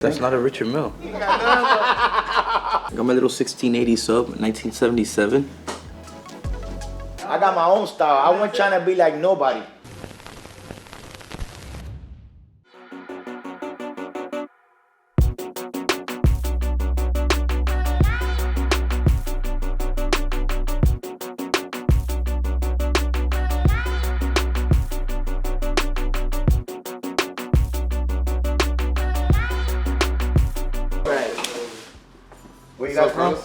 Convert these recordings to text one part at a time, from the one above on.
That's not a Richard Mille. I got my little 1680 sub, 1977. I got my own style. I wasn't trying to be like nobody. Where you guys from?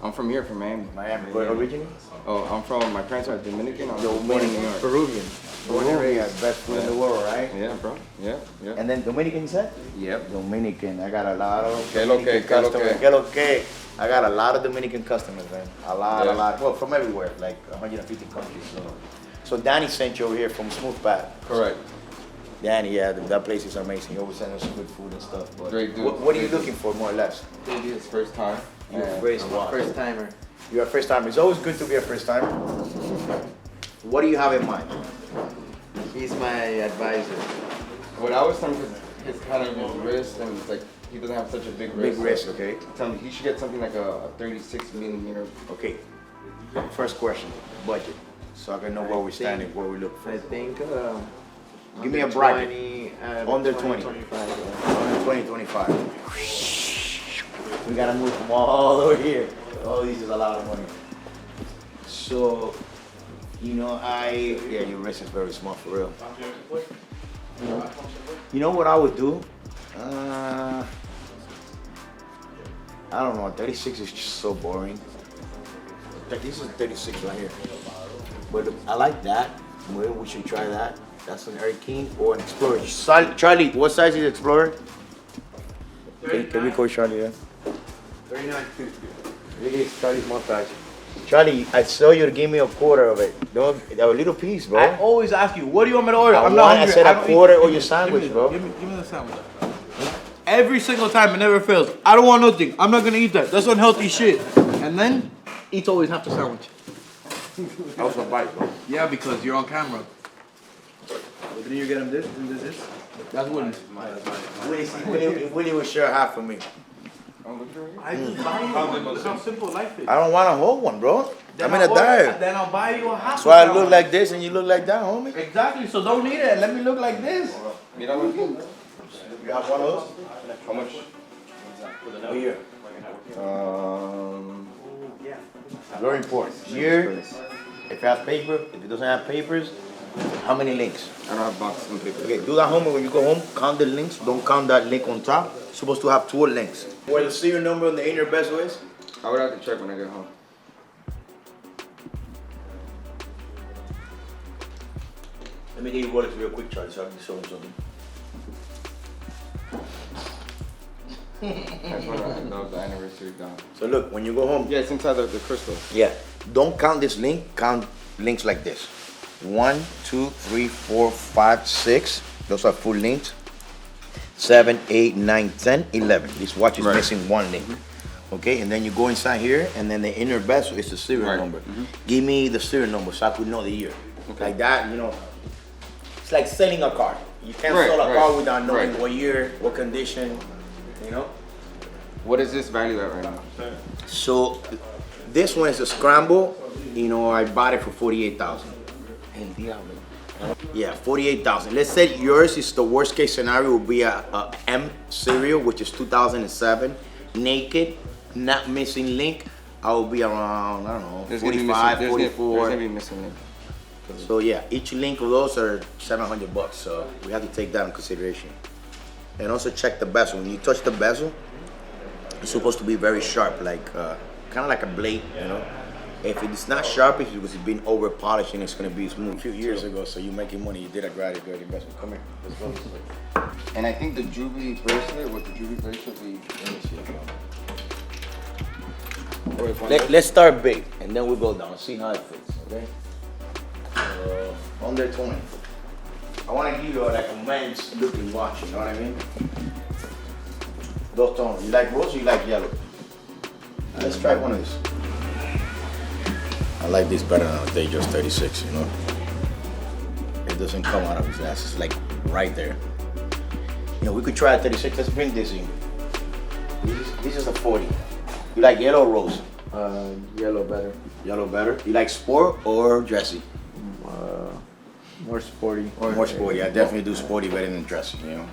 I'm from here, from Miami. Miami. Where originally? Oh, I'm from, my parents are Dominican. I'm born in New York. Peruvian. Born and raised. Best food in the world, right? Yeah, bro. Yeah, yeah. And then Dominican, you said? Yep. Dominican. I got a lot of Que lo Dominican que, que lo customers. que. Que lo que. I got a lot of Dominican customers, man. A lot. Well, from everywhere, like 150 countries. So Danny sent you over here from Smooth Path. Correct. Danny, yeah, that place is amazing. He always sends us some good food and stuff. But Great dude. what are you looking for, more or less? Maybe his first time. First timer. You're a first timer. It's always good to be a first timer. What do you have in mind? He's my advisor. What I was telling him is his kind of his wrist, and it's like he doesn't have such a big wrist. Big wrist, okay. Tell me he should get something like a 36 millimeter. Okay. First question, budget. So I can know where we're standing, what we look for. I think. Give me a bracket. 20, Under 20. 25. Under 20, 25. We gotta move from all over here. Oh, this is a lot of money. So, yeah, your wrist is very small for real. You know what I would do? I don't know, 36 is just so boring. This is 36 right here. But I like that. Maybe we should try that. That's an Eric King or an Explorer. Charlie, what size is Explorer? Can we call Charlie there? 39.50. Look at Charlie's mustache. Charlie, I saw you to give me a quarter of it. Don't, a little piece, bro. I always ask you, what do you want me to order? I I'm not hungry. said a quarter of your Give sandwich, me, bro. give me the sandwich. Every single time, it never fails. I don't want nothing. I'm not gonna eat that. That's unhealthy shit. And then, eats always half the sandwich. I was gonna bite, bro. Yeah, because you're on camera. Didn't you get him this and this? That's Willie's. Willie will share half for me. I just buy you one. Look how simple life is. I don't want a whole one, bro. Then I'm in a diet. Then I'll buy you a half. So I look like this and you look like that, homie. Exactly. So don't eat it. Let me look like this. Mira lo que. You have one of those? How much? Here. Very important. Here, if it has paper, if it doesn't have papers, how many links? I don't have boxes and paper. Okay, do that homework when you go home. Count the links. Don't count that link on top. It's supposed to have 2 links. Where the serial number on the inner bezel is? I would have to check when I get home. Let me get you Rolex real quick, Charlie, so I can show him something. That's what I love the anniversary down. So look, when you go home, Yeah, it's inside the crystal. yeah, don't count this link. Count links like this. 1, 2, 3, 4, 5, 6. Those are full links. 7, 8, 9, 10, 11. This watch is missing 1 link. Okay, and then you go inside here, and then the inner bezel is the serial number. Give me the serial number so I could know the year. Like that, it's like selling a car. You can't sell a car without knowing what year, what condition, What is this value at right now? So this one is a scramble. I bought it for 48,000. Yeah, 48,000. Let's say yours is the worst case scenario will be a M serial, which is 2007, naked, not missing link. I will be around, I don't know, 45, 44. There's gonna be missing link. So yeah, each link of those are $700. So we have to take that in consideration. And also check the bezel. When you touch the bezel, it's supposed to be very sharp, like kind of like a blade, If it's not sharp, it's because it's been over polished and it's gonna be smooth. A few years ago, so you're making money. You did a great investment. Come here, let's go. And I think the Jubilee bracelet, with the Jubilee bracelet, we Let's start big and then we'll go down. See how it fits, okay? Under 20. I want to give you like a men's looking watch, you know what I mean? Those tones. You like rose or you like yellow? Let's try one of these. I like this better than a Datejust 36, It doesn't come out of his ass. It's like right there. We could try a 36. Let's bring this in. This is a 40. You like yellow or rose? Yellow better. Yellow better. You like sport or dressy? More sporty. More sporty. I definitely do sporty better than dressy, you know.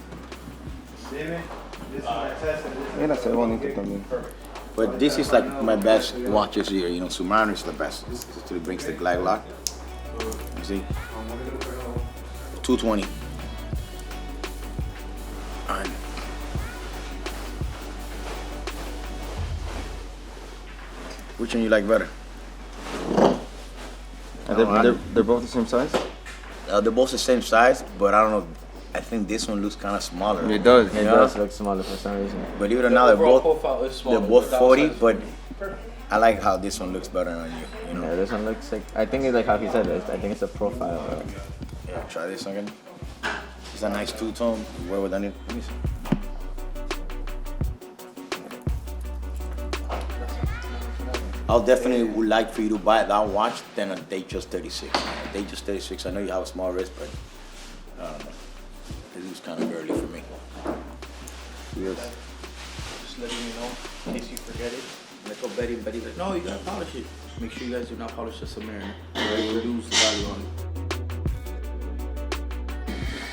Mira, se ve bonito también. But this is like my best watches here, you know. Submariner is the best. This actually brings the glide lock. You see? 220. Alright. Which one you like better? They're both the same size? They're both the same size, but I don't know. I think this one looks kind of smaller. It does. It Yeah. does look smaller for some reason. Believe it or not, Overall profile is smaller, they're both but 40, downside. but I like how this one looks better on you. You know. Yeah, this one looks like. I think it's like how he said it. I think it's a profile. Yeah, try this again. It's a nice two-tone. Wear with any. Let me see. I'll definitely would like for you to buy that watch than a Datejust 36. Datejust 36, I know you have a small wrist, but I don't know. It looks kind of early for me. Yes. Just letting you know, in case you forget it. No, you gotta polish it. Make sure you guys do not polish the Submariner. You will lose the value on it.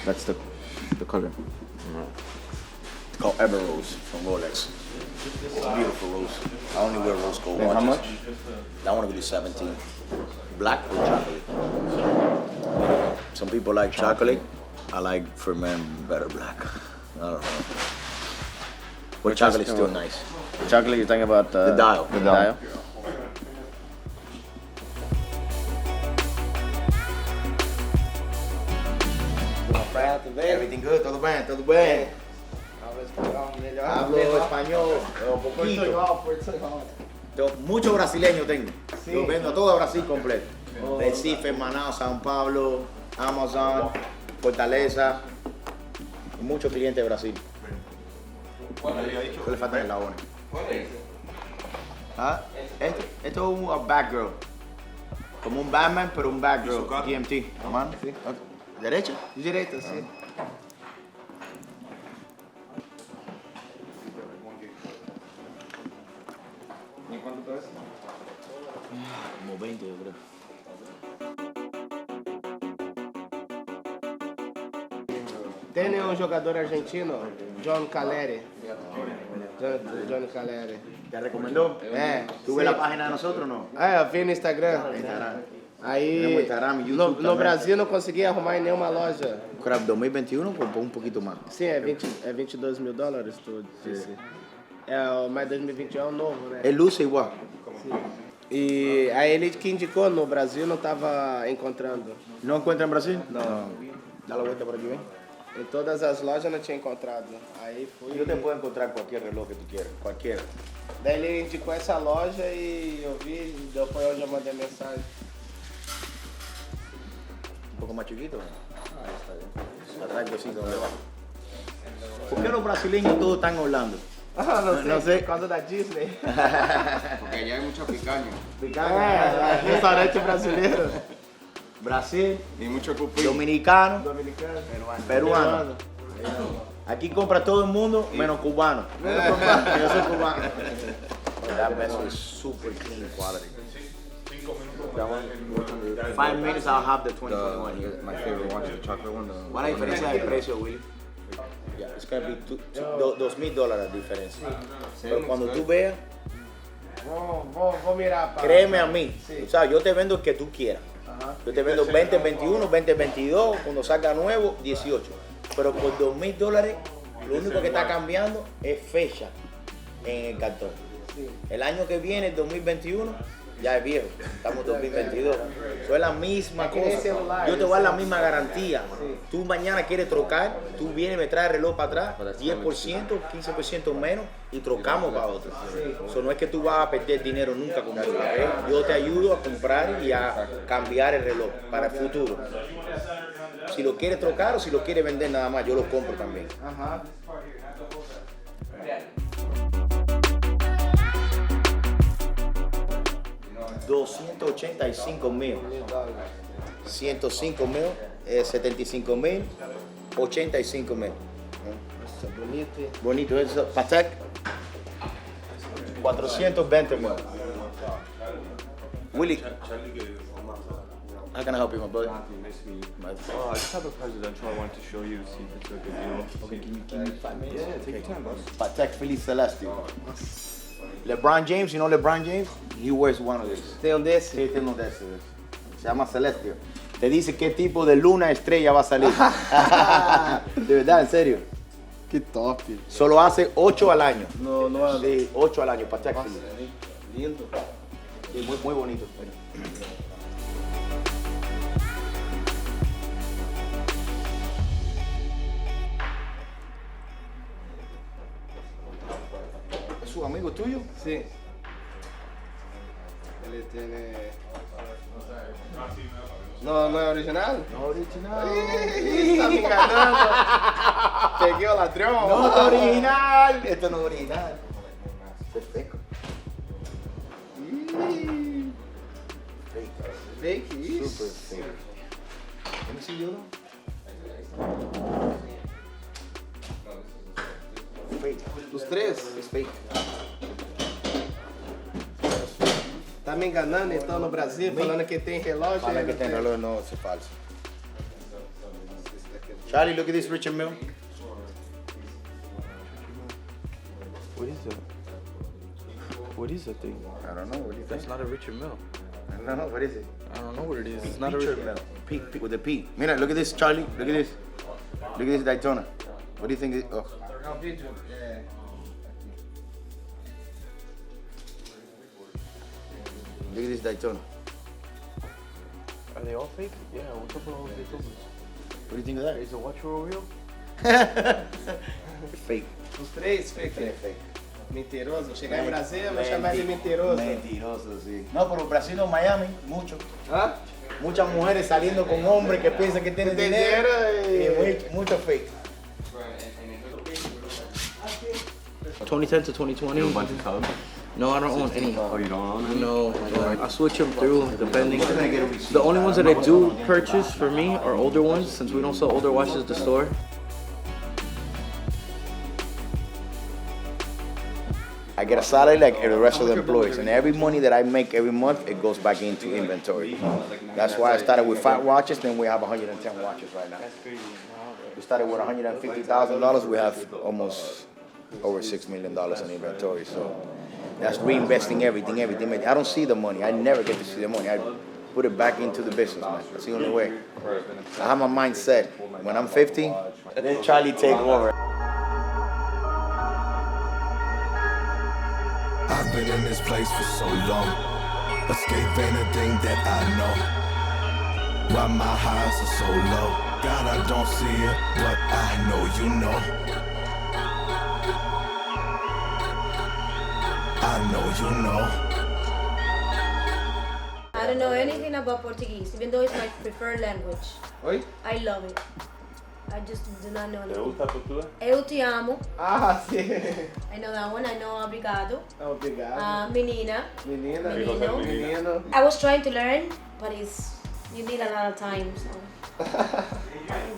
That's the color. It's called Ever Rose from Rolex. It's a beautiful rose. I only wear rose gold And watches. how much? That one will be 17. Black or chocolate? Some people like chocolate. I like for men better black. I don't know. But chocolate's still nice. Chocolate, you're talking about The dial. The dial. Everything good, todo bien, todo bien. Hablo español, un poquito. Mucho brasileño tengo. Yo vendo todo Brasil completo. Recife, Manaus, São Paulo, Amazon, Fortaleza. Muchos clientes de Brasil. ¿Qué le falta en la ONU? ¿Ah? Esto es un bad girl. Como un Batman, pero un bad girl. GMT. ¿Mano? Sí. ¿Derecha? Direita, sim. Como 20, yo creo. Tem um jogador argentino, John Caleri. John Caleri. ¿Te recomendó? ¿Tuve la página de nosotros o no? Ah, eu vi no Instagram. Instagram. Aí, Temos Instagram, YouTube no também. Brasil não conseguia arrumar em nenhuma loja. Creo 2021 por un poquito más. Sim, é 22 mil dólares, tu disse. Mas 2021 é o novo, né? Él luce igual. E aí ele que indicou no Brasil não estava encontrando. ¿No encuentra en Brasil? No. Da la vuelta por aquí, ven. Em todas as lojas não tinha encontrado. Aí fui. Yo te puedo encontrar cualquier reloj que tú quieras, cualquiera. Daí ele indicou essa loja e eu vi, depois eu já mandei mensagem. Un poco más chiquito. Ah, está bien. Atrás el cosito donde va. ¿Por qué los brasileños todos están hablando? Ah, não sei, Não sei. por causa da Disney. Porque allá hay mucha picaña. Restaurante brasileiro. Brasil, Y mucho cupín. dominicano, Dominicano. peruano. Aquí compra todo el mundo menos cubano. Yo soy cubano. That vessel is super clean quality. 5 minutes I'll have the 2021 here. My favorite watch, the chocolate one. ¿Cuál es la diferencia de precio, Willy? Yeah, it's gonna be $2,000 la diferencia. Pero cuando tú veas, Vou mirar para. créeme a mí, o sea, yo te vendo el que tú quieras. Yo te vendo 2021, 2022, cuando salga nuevo, 18. Pero por $2,000, lo único que está cambiando es fecha en el cartón. El año que viene, el 2021, ya es viejo. Estamos en 2022. Eso es la misma que en el cosa. celular, Yo te voy a dar la misma garantía. Tú mañana quieres trocar, tú vienes, me traes el reloj para atrás, 10%, 15% menos y trocamos para otro. Eso no es que tú vas a perder dinero nunca conmigo. ¿Ok? Yo te ayudo a comprar y a cambiar el reloj para el futuro. Si lo quieres trocar o si lo quieres vender nada más, yo lo compro también. Aham. $285,000, 105,000, 75,000, 85,000. Nossa, bonito. Bonito eso. Patek, 420 mil. Willie, how can I help you, my brother? I just have a presidential I wanted to show you, see if it's a good deal. Okay, give me 5 minutes. Yeah, take your time, boss. Patek Philippe Celeste. LeBron James, you know LeBron James? He wears one of these. Tem um desse? Sí, tiene uno de esos. Se llama Celestial. Te dice qué tipo de luna estrella va a salir. De verdad, en serio. Que top. Solo hace 8 al año. No, no. Sí, 8 al año, Patek Philippe. Lindo. Sí, muy bonito. ¿Es su amigo tuyo? Sí. Ele tiene... No, no es original. No original. Está me enganando. Peguei o ladrão. No es original. Esto no es original. Perfecto. Fake isso. Super fake. Let me see the other one. Fake. Os três? It's fake. Tá me enganando então no Brasil, falando que tem relógio. Fala que tem reloj, no, es falso. Charlie, look at this Richard Mille. What is that? What is that thing? I don't know, what do you think? That's not a Richard Mille. I don't know, what is it? I don't know what it is. It's not a Richard Richard Mille. P with the P. Mira, look at this, Charlie. Look at this. Look at this Daytona. What do you think? Oh. É um vídeo. É. Look at this Daytona. Are they all fake? Yeah, what's up with all these Daytonas? What do you think of that? Is the watch real? Fake. Os três fake. Yeah, fake. Mentiroso. Chegar em Brasília, vou chamar de mentiroso. Mentiroso, sí. No, pero Brasil no, Miami, mucho. Hã? Muchas mujeres saliendo con hombres que piensan que tienen dinero y mucho fake. 2010 to 2020. A bunch of subs? No, I don't own any. Oh, you don't own them? No, I switch them through depending. The only ones that I do purchase for me are older ones, since we don't sell older watches at the store. I get a salary like the rest of the employees, and every money that I make every month, it goes back into inventory. That's why I started with 5 watches, then we have 110 watches right now. We started with $150,000, we have almost over $6 million in inventory, so that's reinvesting everything. I don't see the money, I never get to see the money. I put it back into the business, man. That's the only way. I have my mind set. When I'm 50, then Charlie take over. I've been in this place for so long. Escape ain't a thing that I know. Why my highs are so low? God, I don't see it, but I know you know. I know you know. I don't know anything about Portuguese, even though it's my preferred language. Oi? I love it. I just do not know ¿Te anything. gusta cultura? Eu te amo. Ah, sim. I know that one. I know obrigado. Obrigado. Menina. Menina. Menino. Menino. I was trying to learn, but you need a lot of time, so I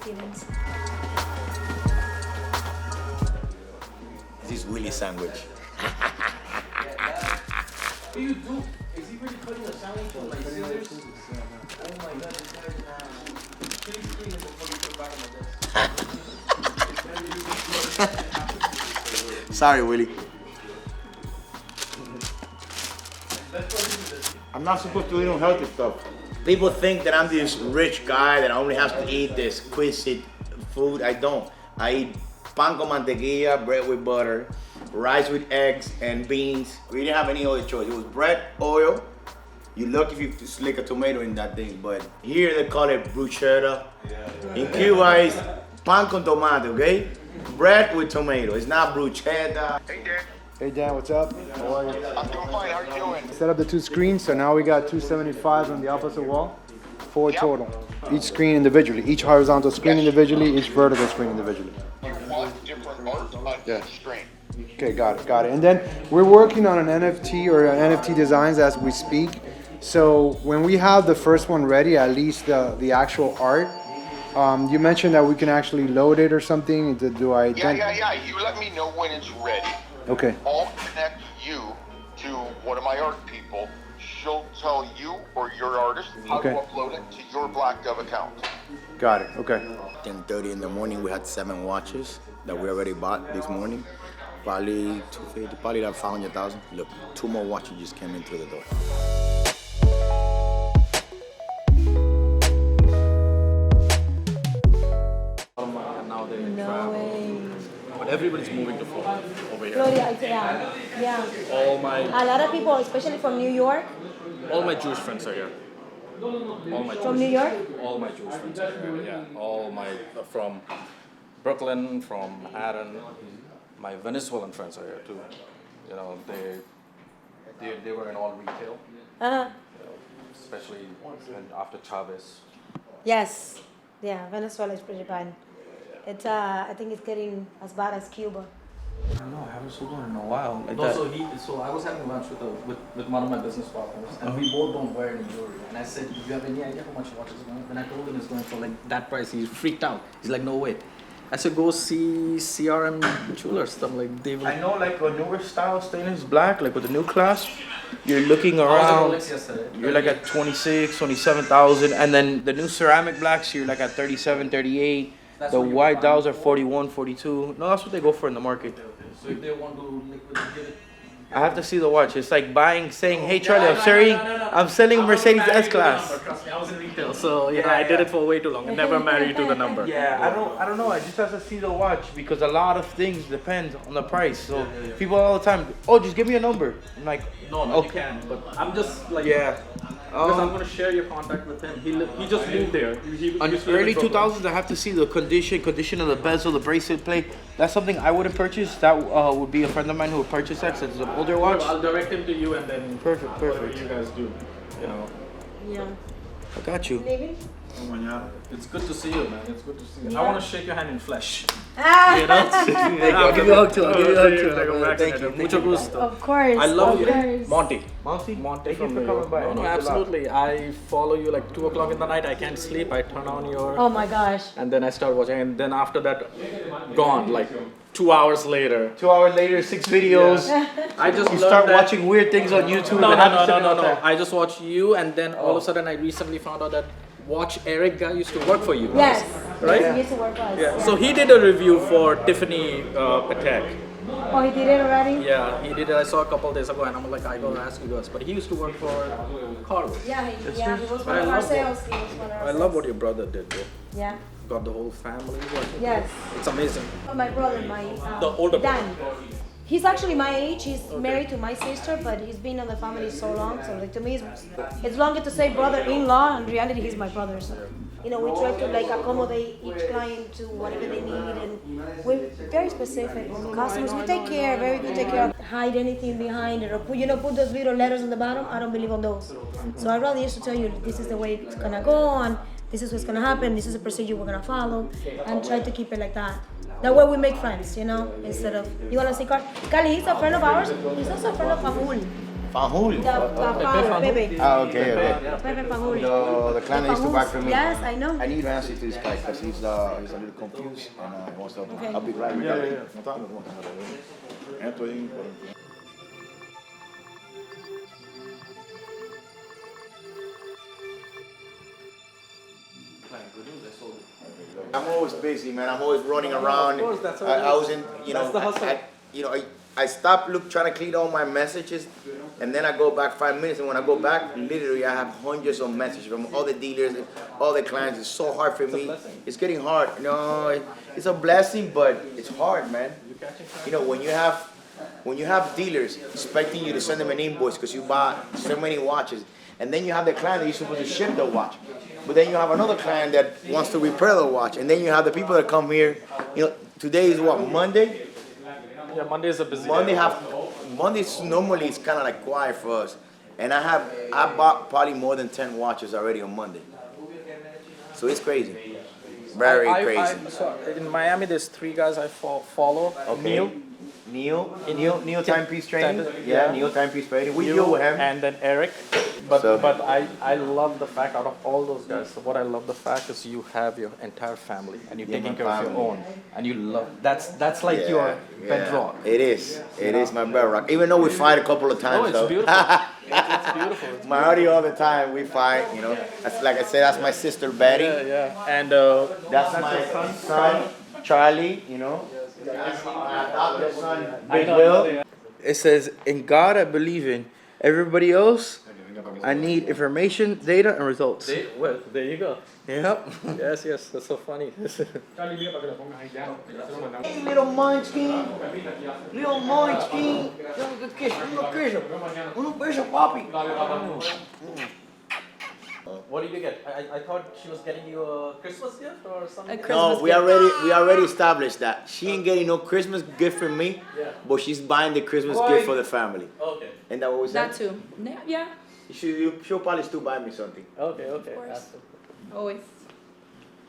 didn't. This is Willie sandwich. What do you do? Is he really cutting a sandwich with like scissors? Oh my god, this guy's please clean it before you put it back on the desk. Sorry, Willie. I'm not supposed to eat unhealthy stuff. People think that I'm this rich guy that only has to eat this exquisite food. I don't. I eat pan con mantequilla, bread with butter, rice with eggs and beans. We didn't have any other choice. It was bread, oil. You lucky if you slick a tomato in that thing, but here they call it bruschetta. In Cuba, it's pan con tomate, okay? Bread with tomato. It's not bruschetta. Hey, Dan. Hey Dan, what's up? How are you? I'm doing fine. How you doing? Set up the 2 screens, so now we got 275s on the opposite wall. 4 Yep. total. Each screen individually. Each horizontal screen individually, each vertical screen individually. You want different art on Yeah. each screen. Okay, got it. And then we're working on an NFT or NFT designs as we speak. So when we have the first one ready, at least the actual art, you mentioned that we can actually load it or something. Do I? Yeah. You let me know when it's ready. Okay. I'll connect you one of my art people. She'll tell you or your artist how to upload it to your Black Dove account. Got it. Okay. 10:30 in the morning, we had 7 watches that we already bought this morning. Probably 250, probably like 500,000. Look, 2 more watches just came in through the door. Now they No way. but everybody's moving to Florida over here. Florida, yeah. Yeah. All my A lot of people, especially from New York. Jewish friends are here. All my From New York? all my Jewish friends are here. Yeah, all my from Brooklyn, from Manhattan. My Venezuelan friends are here too. You know, they were in all retail, Uh-huh. especially after Chavez. Yes. Yeah, Venezuela is pretty bad. It's I think it's getting as bad as Cuba. No, I haven't sold one in a while. No, so I was having lunch with one of my business partners, and we both don't wear any jewelry. And I said, "Do you have any idea how much watch is going?" When I told him it's going for like that price, he freaked out. He's like, "No way." I said, "Go see CRM Jewelers." I'm like, they will. I know, like a newer style stainless black, like with the new clasp, you're looking I was at around. Rolex yesterday. You're like at 26, 27,000, and then the new ceramic blacks, you're like at 37, 38. That's The what you white find. dials are 41, 42. No, that's what they go for in the market. So if they want to liquid, give it. I have to see the watch. It's like saying, "Hey Charlie, I'm selling a Mercedes S-Class." Trust me, I was in retail, so I did it for way too long. I never married to the number. Yeah, I don't know. I just have to see the watch because a lot of things depend on the price. So people all the time, "Oh, just give me a number." I'm like, No, you okay. can, but I'm just like Yeah. because I'm gonna share your contact with him. He just moved there. He On used to live early in Brooklyn. 2000s, I have to see the condition of the bezel, the bracelet plate. That's something I wouldn't purchase. That would be a friend of mine who would purchase that 'cause it's an older watch. I'll direct him to you, and then Perfect. whatever you guys do, you know. Yeah. I got you. Leaving? It's good to see you, man. It's good to see you. Yeah. I want to shake your hand in flesh. Ah! You know? I'll give you a hug too. I'll give you a hug too. Like a Thank you. Mucho gusto. Of course. I love of you, course. Monty. Monty, Monty thank you from for New coming York. by. No, It means a lot. absolutely. I follow you like 2 o'clock in the night. I can't sleep. I turn on your, Oh my gosh. and then I start watching, and then after that, gone. Like 2 hours later. 2 hours later, 6 videos. I just You learned start that- watching weird things on YouTube. No, and no, have to no, sit no, in no, all no. time. I just watch you, and then all of a sudden, I recently found out that Watch Eric guy used to work for you. Yes. Right? He used to work for us. Yeah. So he did a review for Tiffany Patek. Oh, he did it already? Yeah, he did it. I saw a couple days ago, and I'm like, I gotta ask you guys. But he used to work for Carlos. Yeah, he was But one I of our love sales. He was one of our I love what your brother did, though. Yeah. Got the whole family working. Yes. It's amazing. My brother, my The older Dan. He's actually my age. He's married to my sister, but he's been in the family so long. So like to me, it's longer to say brother-in-law. In reality, he's my brother. So you know, we try to like accommodate each client to whatever they need, and we're very specific with the customers. We take care, very good. Take care. Hide anything behind it, or put those little letters on the bottom. I don't believe on those. So I rather used to tell you this is the way it's gonna go on. This is what's gonna happen. This is the procedure we're gonna follow, and try to keep it like that. That way we make friends, you know, instead of, you wanna see Carl? Cali, he's a friend of ours. He's also a friend of Pahul. Fahul. The father, Pepe. Ah, okay, okay. Pepe Pahul. The client that used to buy from me. Yes, I know. I need to answer to this guy because he's a little confused and he wants to. Okay. I'll be right with you. I'm always busy, man. I'm always running around. Of course, that's how I it was in, you know, That's the hustle. I stopped trying to clean all my messages, and then I go back 5 minutes, and when I go back, literally I have hundreds of messages from all the dealers, all the clients. It's so hard for me. It's getting hard. No, it's a blessing, but it's hard, man. You know, when you have dealers expecting you to send them an invoice because you bought so many watches, and then you have the client that you're supposed to ship the watch. But then you have another client that wants to repair the watch. And then you have the people that come here. You know, today is what, Monday? Yeah, Monday is a busy Monday day. Mondays normally it's kind of like quiet for us. And I bought probably more than 10 watches already on Monday. So it's crazy. Very crazy. So in Miami, there's 3 guys I follow. Okay. Neil timepiece training. Timepiece, Yeah, yeah. Neil timepiece training. We You deal with him. and then Eric. But So- but I love the fact out of all those guys. So what I love the fact is you have your entire family and you're Yeah, taking my care of your family. own and you love that's like your bedrock. It is. It is my bedrock. Even though we fight a couple of times, No, it's though. beautiful. It's beautiful. It's My audio all the time. We fight. You know. That's, like I said, that's my sister Betty. yeah. And That's my son Charlie. You know. That's my adopted son Big Will. It says, "In God I believe in. Everybody else, I need information, data, and results." well, there you go. Yep. Yes, that's so funny. Hey, little munchkin. Little munchkin. Uno beso, papi. What did you get? I thought she was getting you a Christmas gift or something. No, we already established that she ain't getting no Christmas gift from me, but she's buying the Christmas gift for the family. Okay. Ain't that what we said? That too. Yeah. She'll probably still buy me something. Okay. course. Always.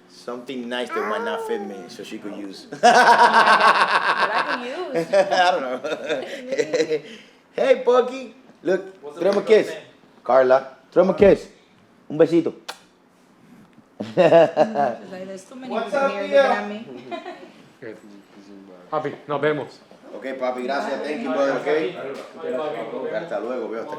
Something nice that might not fit me, so she could use. But I can use. I don't know. Hey, Puggy. Look, throw him a kiss. Carla, throw him a kiss. Un besito. She's like, there's too many people here looking at me. Papi, nos vemos. Okay, papi, gracias. Thank you, brother. Okay. Hasta luego, véate.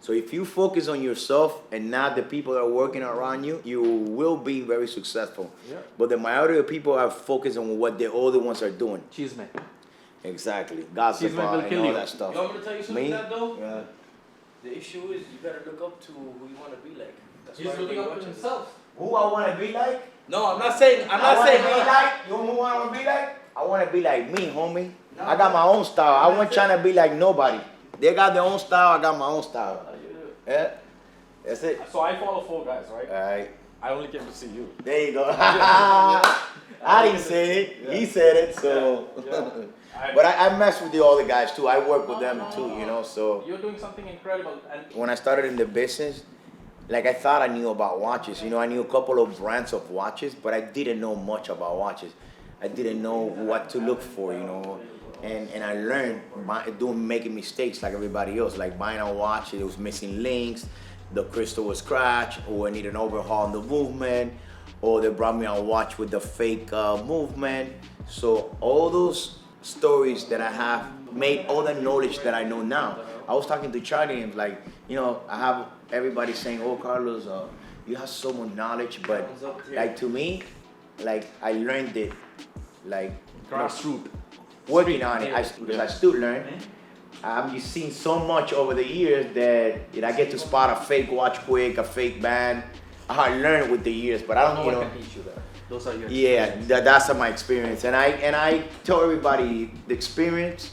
So if you focus on yourself and not the people that are working around you, you will be very successful. Yeah. But the majority of people are focused on what the other ones are doing. Cheese man. Exactly. Gossip Cheeseman will and kill all you. that stuff. You want me to tell you something Me? that though? Yeah. The issue is you better look up to who you want to be like. That's He's why looking everybody up to watches. himself. Who I want to be like? No, I'm not saying. I'm I not want to saying. be like. You know who I want to be like? I want to be like me, homie. I got my own style. I wasn't trying to be like nobody. They got their own style. I got my own style. Yeah. That's it. So I follow 4 guys, right? All right. I only came to see you. There you go. I didn't say it. He said it. So. But I mess with the other guys too. I work with them too, you know. So You're doing something incredible. And when I started in the business, like I thought I knew about watches. You know, I knew a couple of brands of watches, but I didn't know much about watches. I didn't know what to look for, you know. And I learned making mistakes like everybody else, like buying a watch, it was missing links, the crystal was scratched, or I need an overhaul in the movement, or they brought me a watch with the fake movement. So all those stories that I have made all the knowledge that I know now. I was talking to Charlie and like, you know, I have everybody saying, "Oh, Carlos, you have so much knowledge," but like to me, like I learned it, like grassroots. Working on it, because I still learn. I've just seen so much over the years that I get to spot a fake watch quick, a fake band. I learned with the years, but I don't, you know. Can teach you that. Those are your Yeah, that's my experience, and I tell everybody the experience,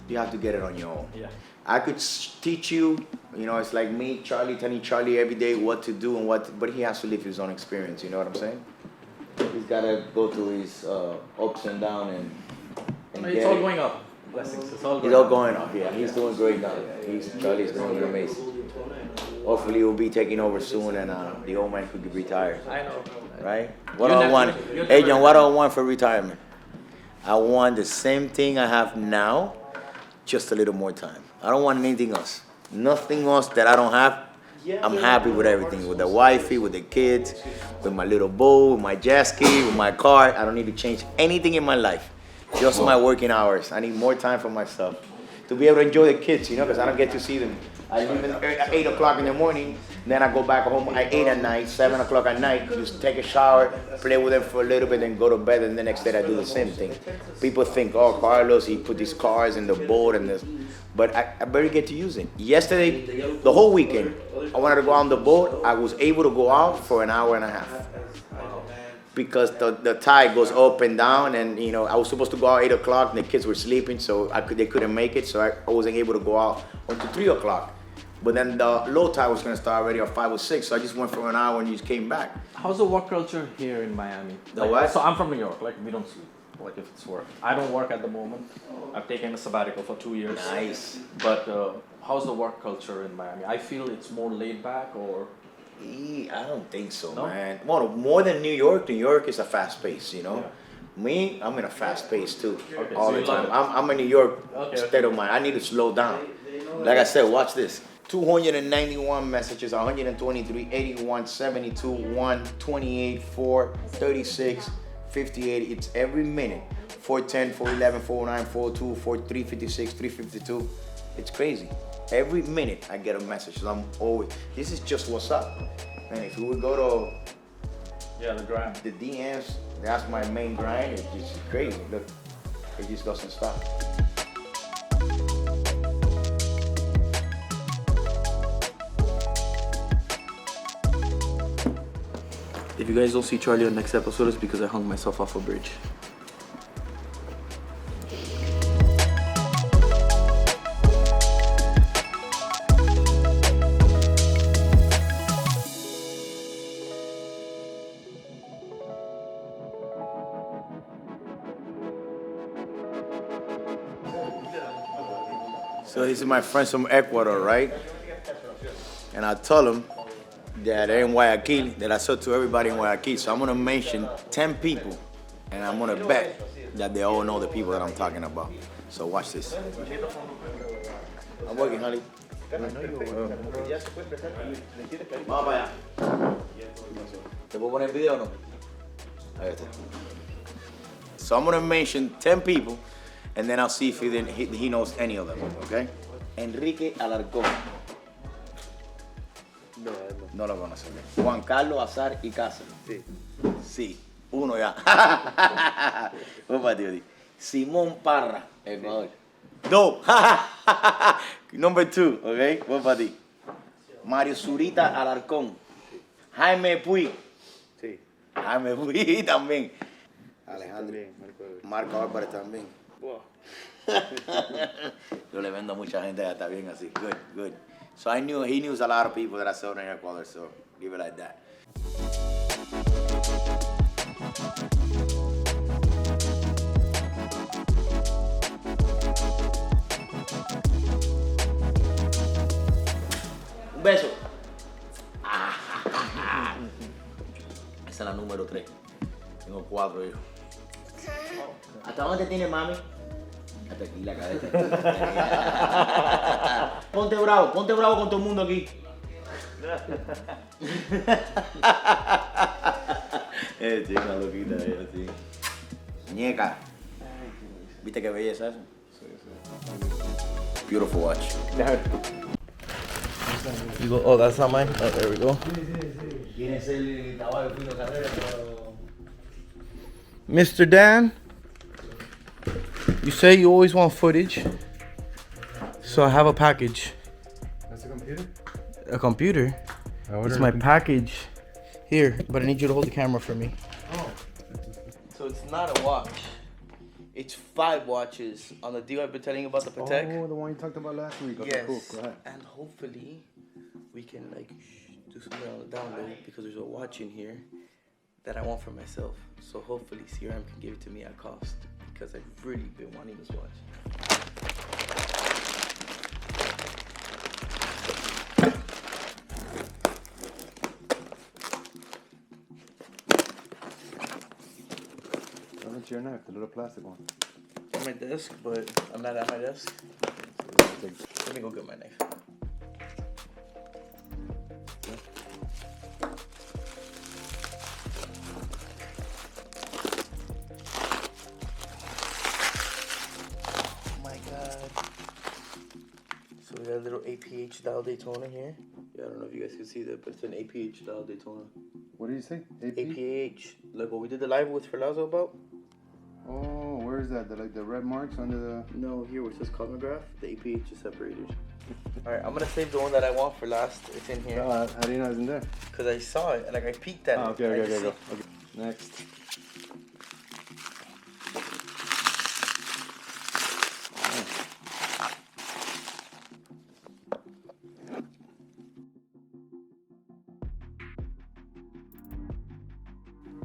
you have to get it on your own. Yeah. I could teach you, you know, it's like me, Charlie, telling Charlie every day what to do and but he has to live his own experience. You know what I'm saying? He's gotta go through his ups and downs and it's all going up. Blessings. It's all going He's all going up. Yeah, he's doing great now. Charlie's doing amazing. Hopefully, he'll be taking over soon, and the old man could retire. I know. Right? What do I want? Hey, John, what do I want for retirement? I want the same thing I have now, just a little more time. I don't want anything else. Nothing else that I don't have. I'm happy with everything, with the wifey, with the kids, with my little boat, with my jet ski, with my car. I don't need to change anything in my life. Just my working hours. I need more time for myself to be able to enjoy the kids, you know, because I don't get to see them. I leave at 8 o'clock in the morning, then I go back home at 8 at night, 7 o'clock at night, just take a shower, play with them for a little bit, then go to bed, and the next day I do the same thing. People think, oh, Carlos, he put these cars in the boat and this, but I barely get to use it. Yesterday, the whole weekend, I wanted to go on the boat. I was able to go out for an hour and a half. Because the tide goes up and down, and you know I was supposed to go out 8 o'clock, and the kids were sleeping, so they couldn't make it, so I wasn't able to go out until 3 o'clock. But then the low tide was gonna start already at 5 or 6, so I just went for an hour and just came back. How's the work culture here in Miami? The what? So I'm from New York. Like we don't sleep. Like if it's work, I don't work at the moment. I've taken a sabbatical for 2 years. Nice. But how's the work culture in Miami? I feel it's more laid back, or. I don't think so, No? man. Well, more than New York. New York is a fast pace, you know. Me, I'm in a fast pace too, Okay, all so the you love time. it. I'm a New York Okay, state of mind. I need to slow down. Like I said, watch this. 291 messages, 123, 81, 72, 1, 28, 4, 36, 58. It's every minute. 410, 411, 409, 402, 43, 56, 352. It's crazy. Every minute I get a message. So I'm always, this is just what's up. And if you would go to the grind. the DMs, that's my main grind. It's just crazy. Look, it just doesn't stop. If you guys don't see Charlie on the next episode, it's because I hung myself off a bridge. So this is my friends from Ecuador, right? And I told them that they're in Guayaquil, that I said to everybody in Guayaquil. So I'm gonna mention 10 people, and I'm gonna bet that they all know the people that I'm talking about. So watch this. I'm working, honey. Vamos para allá. ¿Te puedo poner video o no? Ahí está. So I'm gonna mention 10 people, and then I'll see if he knows any of them, okay? Enrique Alarcón. No lo conocen. Juan Carlos Azar y Cáceres. Sí. Sí. Uno ya. Vamos para ti. Simón Parra, Ecuador. Dos. Number 2, okay? Vamos para ti. Mario Zurita Alarcón. Jaime Puig. Sí. Jaime Puig también. Alejandro. Marco Álvarez también. Wow. Yo le vendo a mucha gente que está bien así. Good, good. So he knew a lot of people that I saw in Ecuador, so leave it like that. Un beso. Esa es la número 3. Tengo 4 hijos. ¿Hasta dónde tiene mami? Hasta aquí la cabeza. Ponte bravo con todo el mundo aquí. Sí, una loquita ella, sí. Muñeca. ¿Viste qué belleza eso? Sí, sí. Beautiful watch. You go, oh, that's not mine? Oh, there we go. ¿Quién es el caballo de carrera? Mr. Dan, you say you always want footage, so I have a package. That's a computer? A computer? It's my package. Here, but I need you to hold the camera for me. Oh. So it's not a watch. It's 5 watches on the deal I've been telling you about the Patek. Oh, the one you talked about last week. Okay, yes. cool. Go ahead. And hopefully we can like do something on the download because there's a watch in here that I want for myself. So hopefully CRM can give it to me at cost because I've really been wanting this watch. That's your knife, the little plastic one. On my desk, but I'm not at my desk. Let me go get my knife. Oh my god. So we got a little APH dial Daytona here. Yeah, I don't know if you guys can see that, but it's an APH dial Daytona. What did you say? APH. Like what we did the live with Ferlazo about? Oh, where is that? The red marks under the... No, here where it says chronograph, the APH is separated. Alright, I'm gonna save the one that I want for last. It's in here. How do you know it's in there? Because I saw it, like I peeked at it. Okay, go. Okay. Next.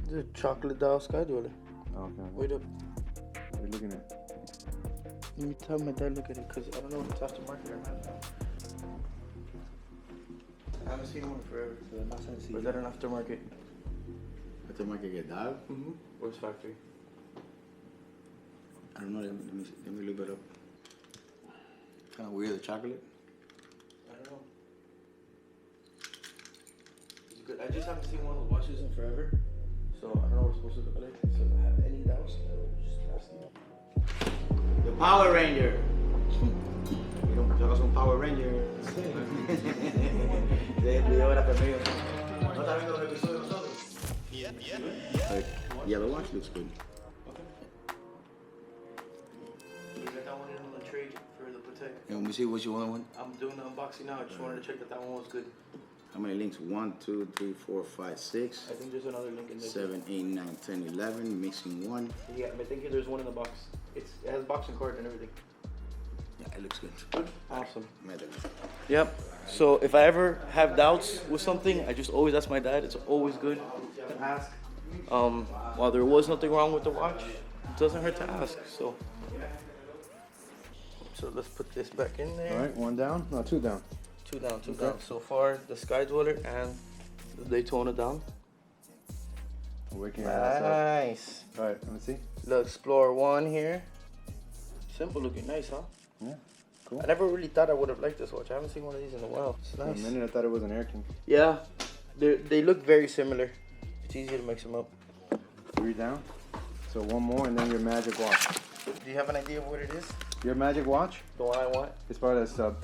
The chocolate dial sky dweller. Okay. Wait up. What are you looking at? Let me tell my dad look at it because I don't know if it's aftermarket or not. I haven't seen one forever. Or is that an aftermarket? Aftermarket get dial? Mm-hmm. Where's factory? I don't know. Let me look it up. Kind of weird, the chocolate. I don't know. haven't seen one of those watches in forever, so I don't know what it's supposed to look like. So if I have any doubts, I'll just ask you. The Power Ranger. Yo soy un Power Ranger. De video era conmigo. ¿No estás viendo los episodios de nosotros? Like, yeah, the watch looks good. You got that one in on the trade for the Patek. Yeah, let me see what you want. I'm doing the unboxing now. I just wanted to check that one was good. How many links? 1, 2, 3, 4, 5, 6. I think there's another link in there. 7, 8, 9, 10, 11. Missing 1. Yeah, I think there's one in the box. It has boxing card and everything. Yeah, it looks good. Awesome. Medal. Yep. So if I ever have doubts with something, I just always ask my dad. It's always good to ask. While there was nothing wrong with the watch, it doesn't hurt to ask. So let's put this back in there. All right, 1 down. No, 2 down. Two down. So far, the Sky Dweller and the Daytona down. Waking your ass up. Nice. All right, let me see. The Explorer 1 here. Simple looking, nice, huh? Yeah, cool. I never really thought I would have liked this watch. I haven't seen one of these in a while. It's For a nice. minute, I thought it was an Air King. Yeah, they look very similar. It's easy to mix them up. 3 down. So 1 more, and then your magic watch. Do you have an idea of what it is? Your magic watch? The one I want? It's part of the sub.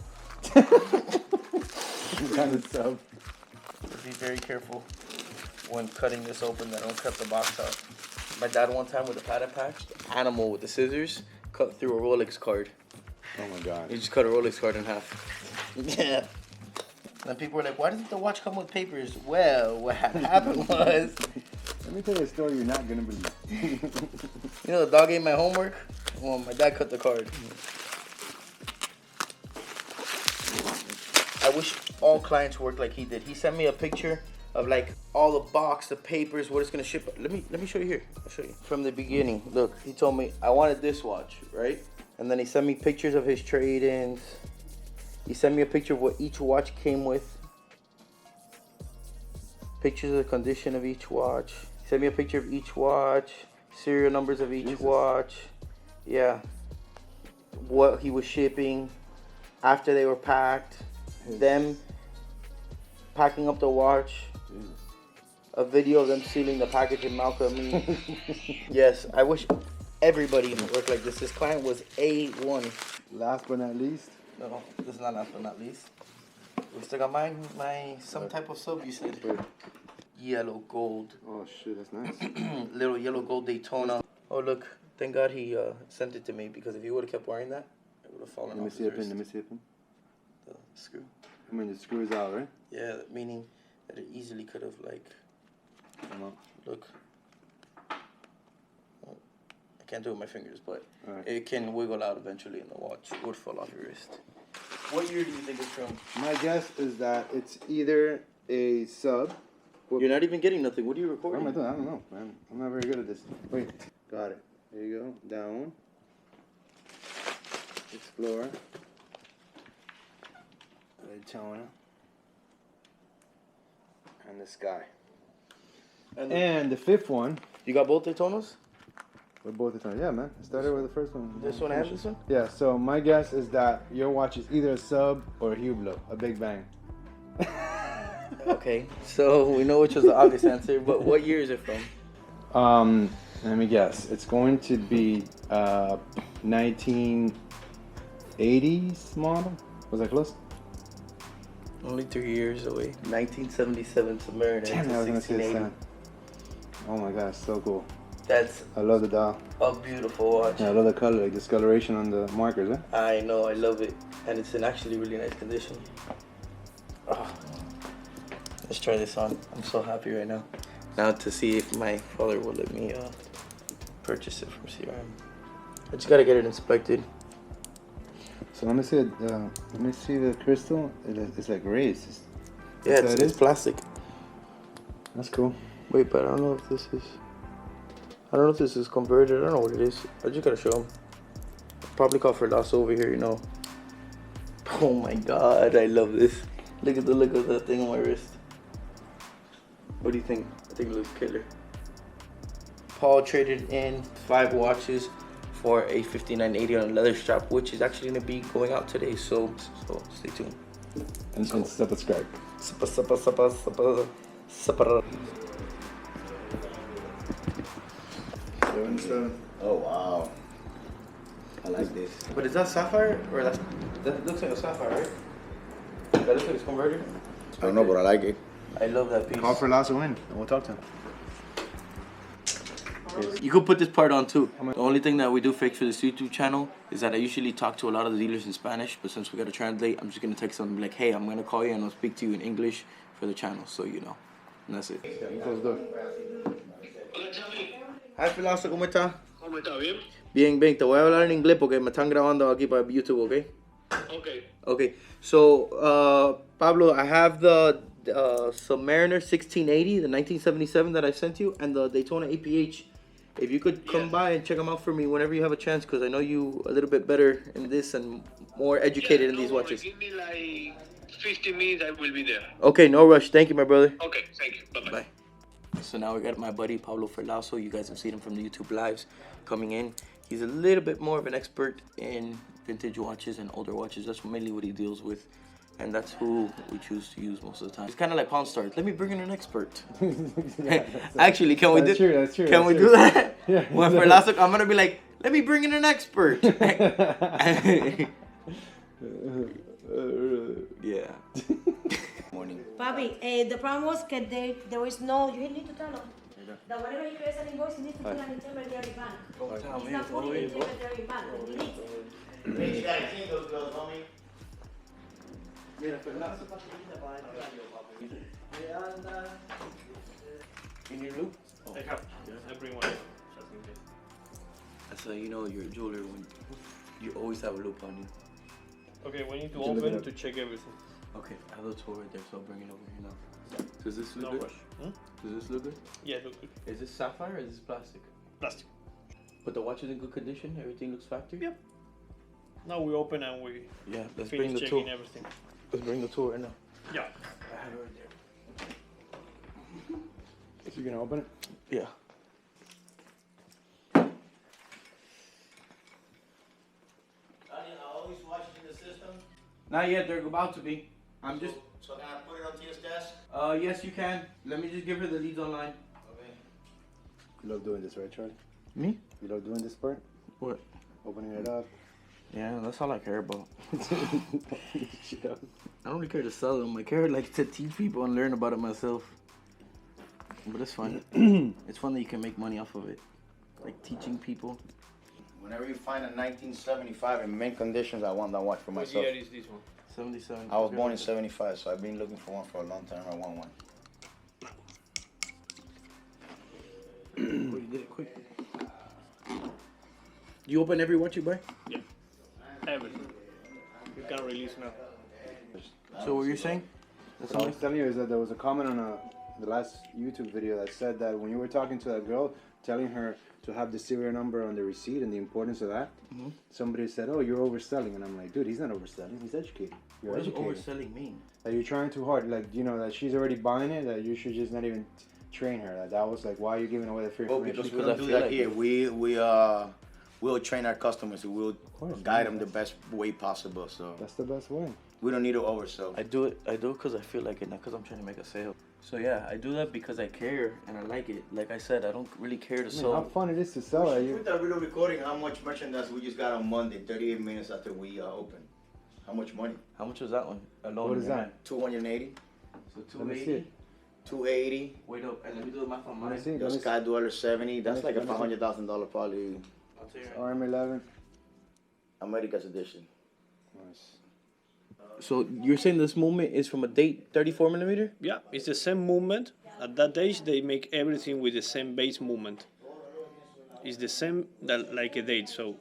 Kind of sub. Be very careful when cutting this open that I don't cut the box out. My dad one time with a padded patch, animal with the scissors, cut through a Rolex card. Oh my god. He just cut a Rolex card in half. Yeah. And people were like, why doesn't the watch come with papers? Well, what happened was... Let me tell you a story you're not gonna believe. You know, the dog ate my homework? Well, my dad cut the card. I wish all clients worked like he did. He sent me a picture of like all the box, the papers, what it's gonna ship. Let me show you here. I'll show you. From the beginning, look, he told me I wanted this watch, right? And then he sent me pictures of his trade-ins. He sent me a picture of what each watch came with. Pictures of the condition of each watch. He sent me a picture of each watch, serial numbers of each watch. Yeah. What he was shipping after they were packed. Them packing up the watch. A video of them sealing the package in Malcolm. Yes, I wish everybody worked like this. This client was A1. Last but not least. No, this is not last but not least. We still got my some type of sub, you said. Yellow gold. Oh shit, that's nice. Little yellow gold Daytona. Oh look, thank God he sent it to me, because if he would have kept wearing that, it would have fallen off. Let me see a pin. Let me see a pin. The screw. I mean, the screw is out, right? Yeah, meaning that it easily could have like. Look. Well, I can't do it with my fingers, but it can wiggle out eventually, and the watch would fall off your wrist. What year do you think it's from? My guess is that it's either a sub. You're not even getting nothing. What are you What recording? am I doing? I don't know, man. I'm not very good at this. Wait, got it. There you go. Down. Explorer. Daytona. And the Sky. And the 5th one. You got both Daytonas? We're both Daytona. Yeah, man. I started with the first one. This one and this one? Yeah, so my guess is that your watch is either a sub or a Hublot, a Big Bang. Okay, so we know which was the obvious answer, but what year is it from? Let me guess. It's going to be 1980s model. Was I close? Only 3 years away. 1977 Submariner. Damn, I was gonna say 1680. that. Oh my gosh, so cool. That's I love the dial. a beautiful watch. Yeah, I love the color, like discoloration on the markers, eh? I know, I love it. And it's in actually really nice condition. Oh. Let's try this on. I'm so happy right now. Now to see if my father will let me purchase it from CRM. I just gotta get it inspected. So let me see. Let me see the crystal. It's like raised. Yeah, it's plastic. That's cool. Wait, but I don't know if this is. I don't know if this is converted. I don't know what it is. I just gotta show him. Probably call for loss over here, you know. Oh my God, I love this. Look at the look of that thing on my wrist. What do you think? I think it looks killer. Paul traded in 5 watches for a 5980 on a leather strap, which is actually gonna be going out today. So stay tuned. And subscribe. Super. 77. Oh wow. I like this. But is that sapphire or that looks like a sapphire, right? That looks like it's converted. I don't know, but I like it. I love that piece. Call for Lasso in, and we'll talk to him. You could put this part on too. The only thing that we do fix for this YouTube channel is that I usually talk to a lot of the dealers in Spanish, but since we gotta translate, I'm just gonna text them like, hey, I'm gonna call you and I'll speak to you in English for the channel, so you know. And that's it. Close the door. Hi, Filazo, ¿cómo está? ¿Cómo está? ¿Bien? Bien, bien. Te voy a hablar en inglés porque me están grabando aquí para YouTube, ¿ok? Okay. Okay. So, Pablo, I have the Submariner 1680, the 1977 that I sent you, and the Daytona APH. If you could come by and check them out for me whenever you have a chance, because I know you a little bit better in this and more educated in these watches. Give me like 15 minutes, I will be there. Okay, no rush. Thank you, my brother. Okay, thank you. Bye-bye. Bye. So now we got my buddy Pablo Ferlazo. You guys have seen him from the YouTube lives coming in. He's a little bit more of an expert in vintage watches and older watches. That's mainly what he deals with. And that's who we choose to use most of the time. It's kind of like Pawn Stars. Let me bring in an expert. Actually, can we do? That's true. Can we do that? Yeah. When for last, I'm gonna be like, let me bring in an expert. Yeah. Morning. Bobby, the problem was that there was no, you need to tell them that whenever he creates an invoice, he needs to put an intermediary bank. He's not putting an intermediary bank. He needs it. You gotta clean those girls, homie. In your loop? I have. I bring one. Just in case. That's how you know you're a jeweler when you always have a loop on you. Okay, we need to open to check everything. Okay, I have the tool right there, so I'll bring it over here now. Does this look No good? rush. Does this look good? Yeah, look good. Is this sapphire or is this plastic? Plastic. But the watch is in good condition? Everything looks factory? Yep. Now we open and we Let's finish bring the checking tool. everything. Let's bring the tool right now. Yeah. I have it right there. So you're gonna open it? Yeah. Are all these watches in the system? Not yet, they're about to be. I'm just. So can I put it on Tia's desk? Yes, you can. Let me just give her the leads online. Okay. You love doing this, right, Charlie? Me? You love doing this part? What? Opening it up. Yeah, that's all I care about. Shut up. I don't really care to sell them. I care like to teach people and learn about it myself. But it's fun. It's fun that you can make money off of it. Like teaching people. Whenever you find a 1975 in mint conditions, I want that watch for What myself. year is this one? 77. I was born in 75, so I've been looking for one for a long time. I want one. Oh, you did it quick. You open every watch you buy? Yeah. Everything. You can release now. So what you're saying? What I was telling you is that there was a comment on the last YouTube video that said that when you were talking to that girl, telling her to have the serial number on the receipt and the importance of that, somebody said, "Oh, you're overselling," and I'm like, "Dude, he's not overselling. He's educated. You're What does educated. overselling mean? That you're trying too hard. Like, you know, that she's already buying it. That you should just not even train her. That was like, why are you giving away the free Well, information?" because I feel like here we'll train our customers. We'll guide them the best way possible. So That's the best way. we don't need to oversell. I do it because I feel like it, not because I'm trying to make a sale. So yeah, I do that because I care and I like it. Like I said, I don't really care to I mean, sell. how fun it is to sell it. With that video recording, how much merchandise we just got on Monday, 38 minutes after we opened. How much money? How much was that one alone? What is that? 280. So Let me see 280. it. 280. Wait up, and let me do the math on Let me mine. see. Your Let me see. Sky Dweller 70. That's like a Let me see. $500,000 probably I'll tell you. RM11. America's edition. Nice. So you're saying this movement is from a date 34 millimeter? Yeah, it's the same movement. At that age, they make everything with the same base movement. It's the same that like a date, so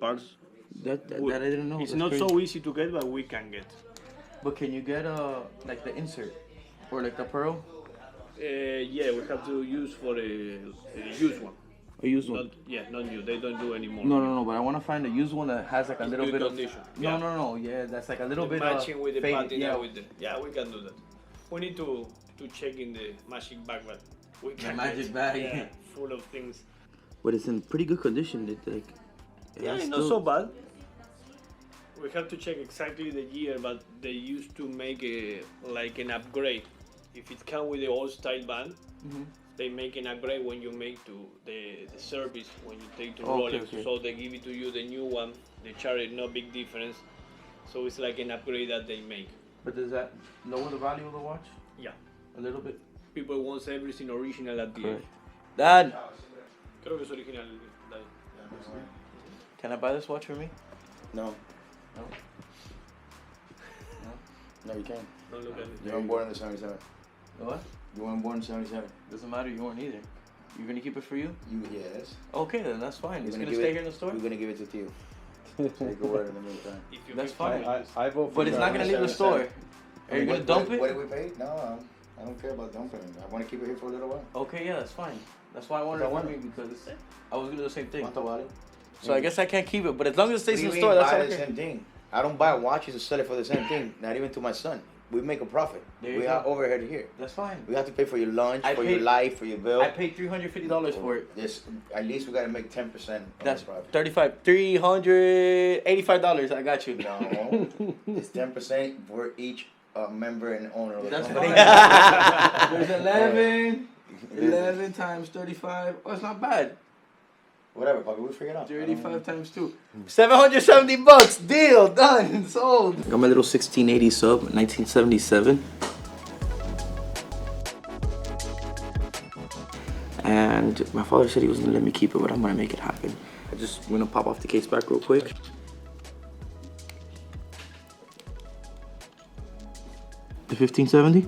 parts. That I didn't know. It's That's not crazy. so easy to get, but we can get. But can you get like the insert or like the pearl? Yeah, we have to use for a used one. A used one? Not new. They don't do anymore. No. But I want to find a used one that has like a little good bit condition. of. No. Yeah, that's like a little bit matching with the faded. patina Yeah, with the. Yeah, we can do that. We need to check in the magic bag, but we can. magic get, bag. Yeah, full of things. But it's in pretty good condition. It like. Yeah, it's not so bad. We have to check exactly the year, but they used to make like an upgrade if it comes with the old style band, they make an upgrade when you make to the service when you take to Rolex. Okay. So they give it to you the new one. They charge no big difference. So it's like an upgrade that they make. But does that lower the value of the watch? Yeah, A little bit. people want everything original at the end. Dad, Creo que es original. can I buy this watch for me? No, No. no, you can't. Don't look at it. You weren't born in the 77. What? You weren't born in 77. Doesn't matter. You weren't either. You're gonna keep it for you? Yes. Okay, then that's fine. It's gonna give stay it- here in the store. We're gonna give it to Theo. So you can wear it in the meantime. If you That's can fine. I vote for But it's not gonna leave the store. Are you gonna dump What it? did we pay? No, I don't care about dumping it. I want to keep it here for a little while. Okay, yeah, that's fine. That's why I wanted it for me because I was gonna do the same thing. ¿Cuánto vale? So I guess I can't keep it, but as long as it stays in the We store, that's buy all I the care. same thing. I don't buy watches to sell it for the same thing. Not even to my son. We make a profit. There you We go. are overhead here. That's fine. We have to pay for your lunch, I for paid- your life, for your bill. I paid $350 for it. Yes, at least we gotta make 10% of That's the profit. $385. I got you. No, it's 10% for each member and owner of the That's company. There's 11 times 35. Oh, it's not bad. Whatever, Bobby, we figure it out. 35 times 2. $770. Deal. Done. Sold. I got my little 1680 sub, 1977. And my father said he was gonna let me keep it, but I'm gonna make it happen. I'm just gonna pop off the case back real quick. The 1570.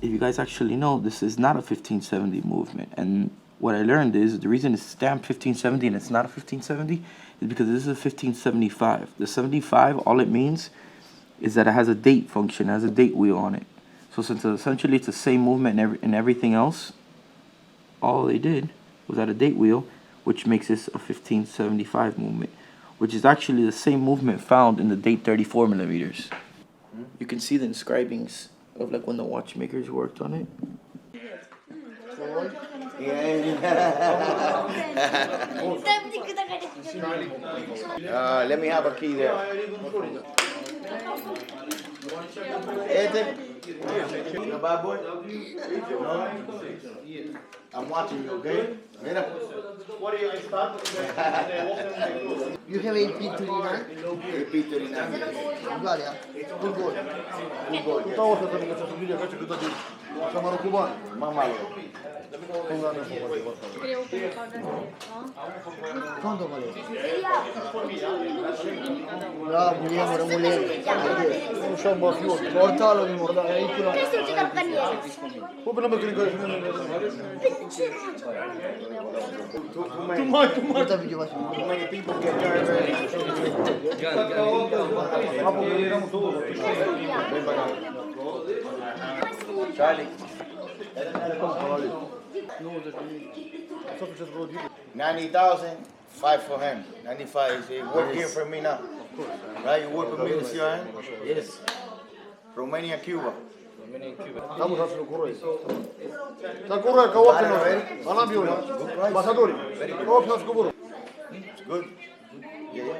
If you guys actually know, this is not a 1570 movement. And what I learned is the reason it's stamped 1570 and it's not a 1570 is because this is a 1575. The 75, all it means is that it has a date function, it has a date wheel on it. So since essentially it's the same movement and everything else, all they did was add a date wheel, which makes this a 1575 movement, which is actually the same movement found in the date 34 millimeters. You can see the inscribings of like when the watchmakers worked on it. Let me have a key there. The bad boy? No? I'm watching you, okay? Mira. You have AP39? AP39. Uguale, good goal. Good goal. Mamalo. Quanto vale? Bravo, Guglielmo Romulelli. Non so un po' più. Portalo di mordare. Questo è dal paniere. Quanto video va su? Charlie. 90,000, 5 for him. 95. You work here for me now. Right? You work with me in the CRM? Yes. Romania, Cuba. Vamos a hacerlo correr. Sta correre kawaki no. Ana biuri. Masadori. Oh, plus kuburu. It's good. Yeah.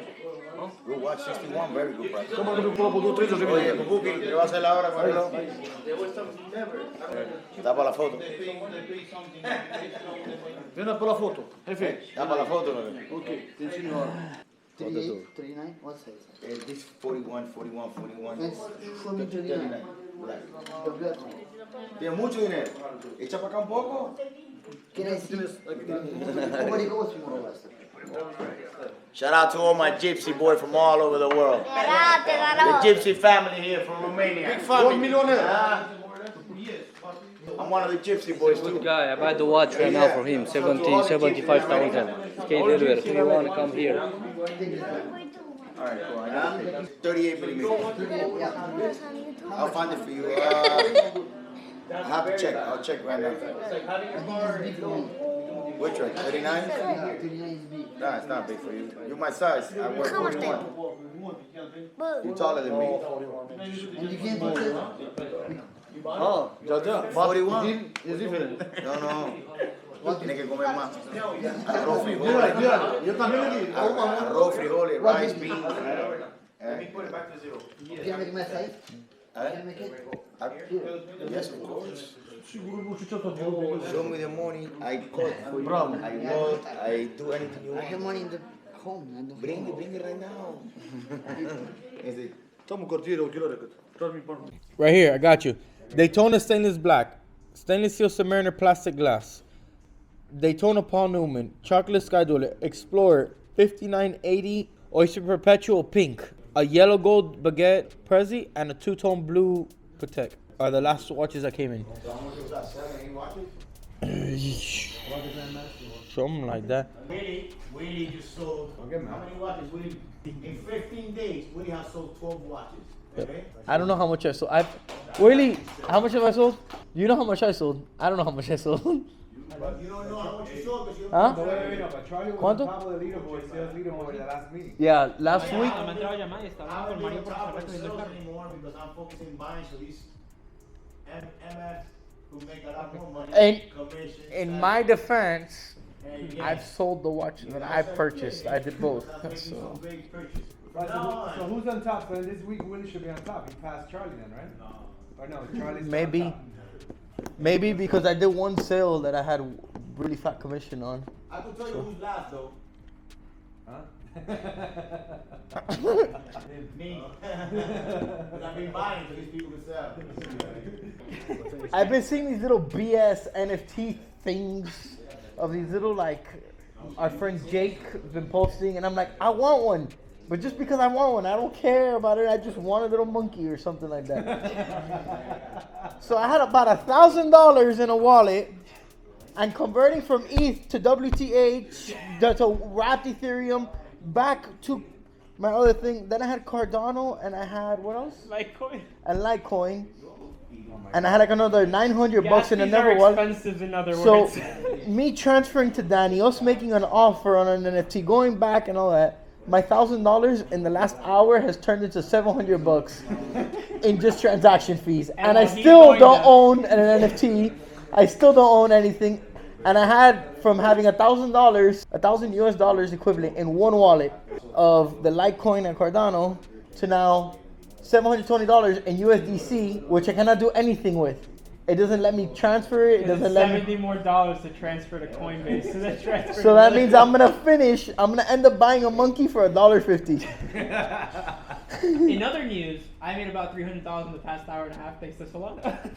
Good watch, 61, very good price. Come on, pull up do 3 giorni. Oye, Kukuki, ¿qué va a hacer ahora con el reloj? Da para la foto. Vieni per la foto. Da para la foto. Ok, ti insegno ora. 39, what size? This 41, 41, 41. Yes, show me 39. Black. Tiene mucho dinero. Echa para acá un poco. Can I see? Come si muove questo? Shout out to all my gypsy boy from all over the world. The gypsy family here from Romania. Big family. I'm one of the gypsy boys too. Good guy, I buy the watch right now for him, 75,000. Okay, Delaware, if you want to come here. Alright, cool. I got 38 millimeters. I'll find it for you. I have to check. I'll check right now. Which one? 39? No, it's not big for you. You're my size. I wear 41. You're taller than me. And you can't do this? Oh, già. 41? Is different. No. Tiene que comer más. Arroz, frijoles. Yo también le digo. Arroz, frijoles, rice, beans. Can I make my size? Yes, of course. Show me the money. I cut for you. I load. I do anything you want. I have money in the home. Bring it right now. Right here, I got you. Daytona stainless black, stainless steel Submariner plastic glass, Daytona Paul Newman, chocolate sky dweller, Explorer, 5980 Oyster Perpetual pink, a yellow gold baguette Prezi, and a two-tone blue Patek are the last watches that came in. Something like that. Willie just sold. How many watches? Willie, in 15 days, Willie has sold 12 watches. Okay? I don't know how much I sold. Willie, how much have I sold? Do you know how much I sold? I don't know how much I sold. But you don't know how much you sold because you don't Huh? know. But Charlie was ¿Cuánto? on top of the leaderboard, sales leaderboard at the last meeting. Yeah, last week. I'm on top of the sales anymore because I'm focusing on buying. So these MF who make a lot more money. And commission, in my defense, and I've sold the watches that I've purchased. I did both. So. Right, so who's on top? So this week Willie should be on top. He passed Charlie then, right? No. Or no, Charlie's Maybe. on top. Maybe because I did one sale that I had really fat commission on. I can tell you who's last though. Huh? Me. Because I've been buying so these people can sell. I've been seeing these little BS NFT things of these little like our friend Jake been posting, and I'm like, I want one. But just because I want one, I don't care about it. I just want a little monkey or something like that. So I had about $1,000 in a wallet, and converting from ETH to WTH to wrapped Ethereum back to my other thing. Then I had Cardano, and I had what else? Litecoin. And Litecoin. And I had like another $900 in Gypsies another are wallet. expensive in other So words. me transferring to Danny, us making an offer on an NFT, going back and all that. My $1,000 in the last hour has turned into $700 in just transaction fees, and I still don't own an NFT. I still don't own anything, and I had from having $1,000, $1,000 equivalent in one wallet of the Litecoin and Cardano to now $720 in USDC, which I cannot do anything with. It doesn't let me transfer it. It doesn't let me. $70 more to transfer to Coinbase. So that means I'm gonna end up buying a monkey for $1.50. In other news, I made about $300,000 in the past hour and a half thanks to Solana.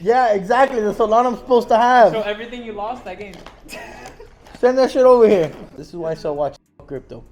Yeah, exactly. The Solana I'm supposed to have. So everything you lost, I gained. Send that shit over here. This is why I sell watch crypto.